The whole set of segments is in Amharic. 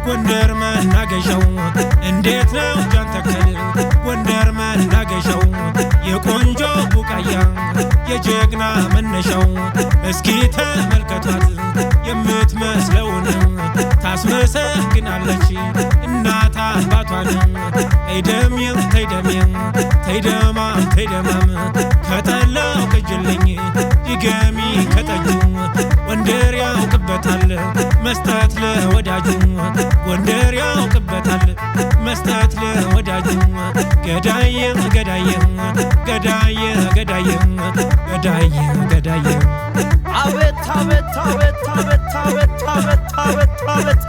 ጎንደር መናገሻው እንዴት ነው ጃንተከል ጎንደር መናገሻው የቆንጆ ቡቃያ የጀግና መነሻው እስኪ ተመልከቷት የምትመስለውን ታስመሰግናለች እናት አባቷን ተይደምየም ተይደምየም ተይደማም ተይደማም ከጠላው ቅጅልኝ ድገሚ ከጠጁ ጎንደር ያውቅበታል መስጠት ለወዳጁ ጎንደር ያውቅበታል መስጠት ለወዳጁ ገዳየ ገዳየ ገዳየ ገዳየ ገዳየ ገዳየ አቤት አቤት አቤት አቤት አቤት አቤት አቤት አቤት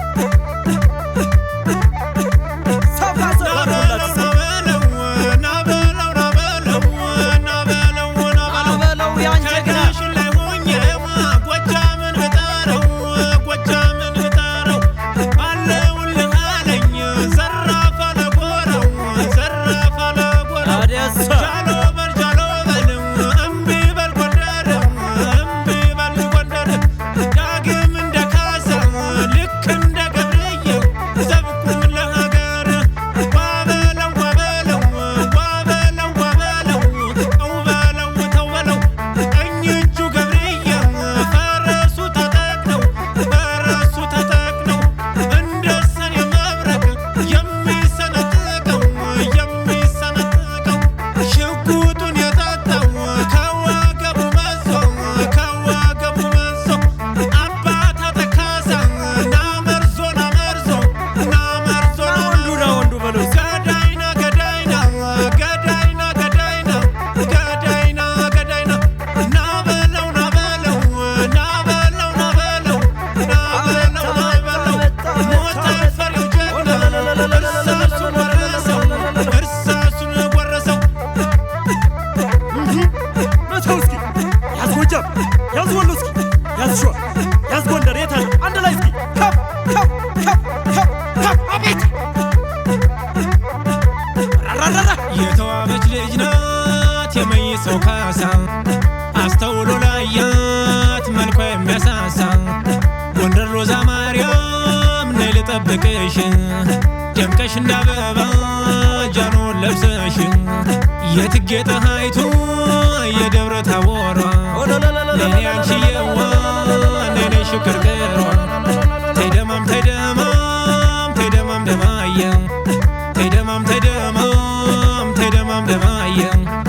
የተዋበች ልጅ ናት የመይሰው ካሳ አስተውሎ ላያት መልኳ የሚያሳሳ ጎንደር ሎዛ ማርያም ነይ ልጠብቅሽ ደምቀሽ እንዳበባ ጃኖን ለብሰሽ የትጌ ፀሐይቱ የደብረ ታቦሯ ነይ አንቺዬዋ ነይ ሽክርክሯ ተይደማም ተይደማም ተይደማም ደማየ ተይደማም ተይደማም ተይደማም ደማየ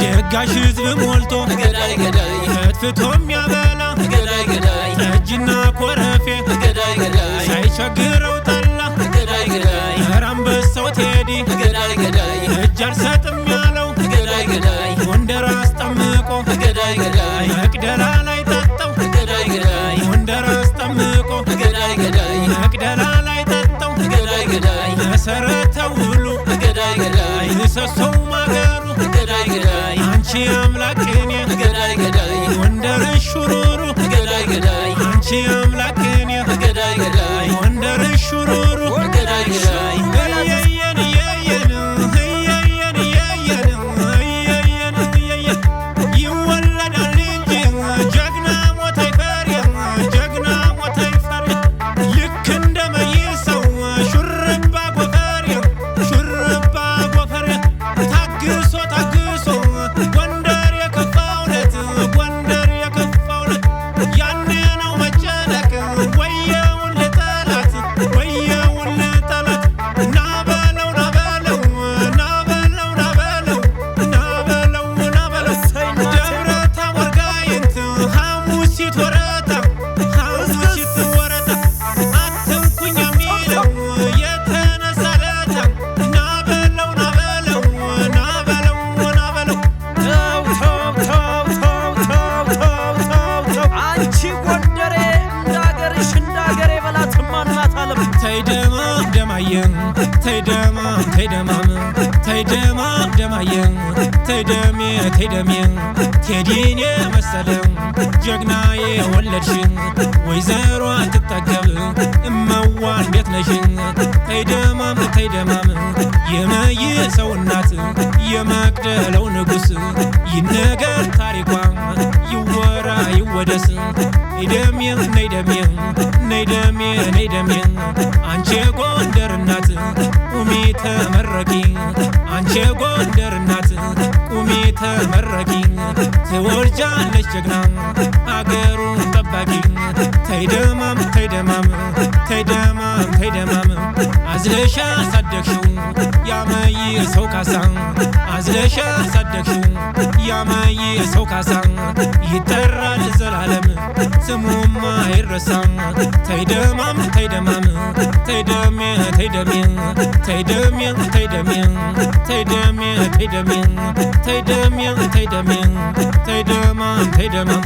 ደጋሽ ሕዝብ ሞልቶ ገዳይ ገዳይ ፈትፍቶ የሚያበላ ገዳይ ገዳይ ጠጅና ኮረፌ ገዳይ ገዳይ ሳይቸግረው ጠላ ገዳይ ገዳይ ኧረ አንበሳው ቴዲ ገዳይ ገዳይ እጅ አልሰጥም ያለው ገዳይ ገዳይ ጎንደር አስጠምቆ ገዳይ ገዳይ መቅደላ ላይ ጠጣው ገዳይ ገዳይ ጎንደር አስጠምቆ ገዳይ ገዳይ መቅደላ ላይ ጠጣው ገዳይ ገዳይ መሰረተው ሁሉ ገዳይ ገዳይ ምሰሶው ማገሩ ገዳይ ገዳይ አንቺ አምላክ እኔ ገዳይ ገዳይ ጎንደር ሹሩሩ ገዳይ ገዳይ አንቺ አምላክ እኔ ገዳይ ገዳይ ጎንደር ሹሩሩ ገዳይ ገዳይ እየየን እየየን እየየን እየየን እየየን እየየን ይወለዳል እንጂ ጀግና ሞት አይፈሪም ጀግና ሞት አይፈሪም ልክ እንደ መይሰው ሹርባ ጎፈሬ ሹርባ ጎፈሬ ታግሶ ታግሶ ጎንደር የከፋውለት ጎንደር የከፋውለት ያኔ ነው መጨነቅ ወየውን ልጠላት ወየውን ልጠላት ናበለው ናበለው ናበለው ናበለው ናበለው ናበለው ደብረ ታቦር ጋይንት ሐሙሲት ወረታ ሐሙሲት ወረታ አትንኩኝ የሚለው የተነሳለታ ናበለው ናበለው ናበለው ናበለው አንቺ ጎንደሬ እንዳገሬ በላትማ እናት ዓለም ተይደማም ደማየ ተይደማም ተይደማም ተይደማም ደማየ ተይደሜ ተይደሜ ቴዲን የመሰለ ጀግና የወለድሽን ወይዘሮ አትጠገብ እመዋ እንዴት ነሽ ተይደማም ተይደማም የመይሰው እናት የመቅደለው ንጉሥ ይነገር ታሪኳ ይወራ ይወደስ ነይደሜ ነይደሜ ነይደሜ ነይደሜ አንቺ ጎንደር ቁሚ ተመረቂ አንቺ ጎንደር እናት ቁሚ ተመረቂ ትወልጃለሽ ጀግና አገሩን ጠባቂ ተይደማም ተይደማም ተይደማም ተይደማም አዝለሻ ሳደግሽው ያመይ ሰው ካሳ አዝለሻ ሳደግሽው ያመይ ሰው ካሳ ይጠራል ዘላለም ስሙማ አይረሳም ተይደማም ተይደማም ተይደሜ ተይደሜ ተይደሜ ተይደሜ ተይደሜ ተይደሜ ተይደሜ ተይደሜ ተይደማም ተይደማም